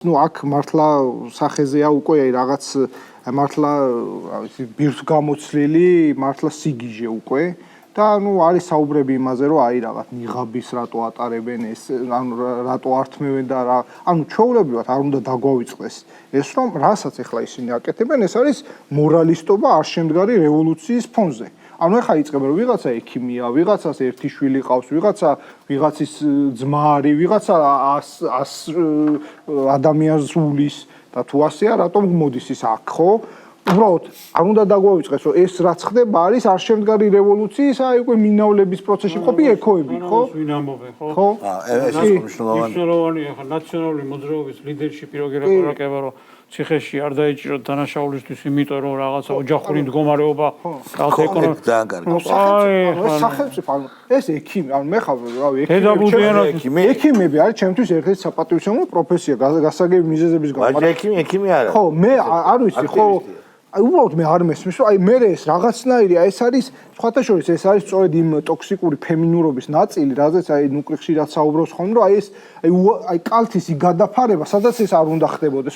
Ну, აქ მართლა სახეზეა უკვე რაღაც მართლა ბირთვ გამოცლილი, მართლა სიგიჟე უკვე და არის საუბრები იმაზე, რომ რაღაც ნიღაბის რატო ატარებენ ეს, რატო ართმევენ და რა, ჩვეულებრივად არ უნდა დაგვავიწყდეს ეს, რომ რასაც ახლა ისინი აკეთებენ, ეს არის მორალისტობა არ შემდგარი რევოლუციის ფონზე. ეხლა იწყება რომ ვიღაცა ექიმია, ვიღაცას ერთი შვილი ყავს, ვიღაცის ძმა არის, ვიღაცა 100 ადამიანს უვლის და თუ ასეა, რატომ მოდის ის აქ, ხო? უბრალოდ არ უნდა დაგვავიწყდეს, რომ ეს რაც ხდება არის არ შემდგარი რევოლუციის, უკვე მინავლების პროცესში ყოფი ექოები, ხო? ვინ ამბობენ, ხო? ხო? ეს მნიშვნელოვანია, ხა ნაციონალური მოძრაობის ლიდერშიპი როგორ აკეთება, რომ ციხეში არ დაიჭიროთ დანაშაულისთვის, იმიტომ რომ რაღაცა ოჯახური მდგომარეობა, რაღაცა ეკონომიკა. სახელმწიფო, ეს ექიმი, მე ხარ, ექიმები არის ჩემთვის ერთ-ერთი საპატრიოტიზმო პროფესია, გასაგები მიზეზების გამო. ექიმი არა. ხო, მე არ ვიცი, ხო. უბრალოდ მე არ მესმის, რომ მე ეს რაღაცნაირია, ეს არის სხვათა შორის ეს არის სწორედ იმ ტოქსიკური ფემინურობის ნაწილი, რაზეც ნუკრიხში რაც საუბრობს ხოლმე, რომ ეს კალთის გადაფარება, სადაც ეს არ უნდა ხდებოდეს.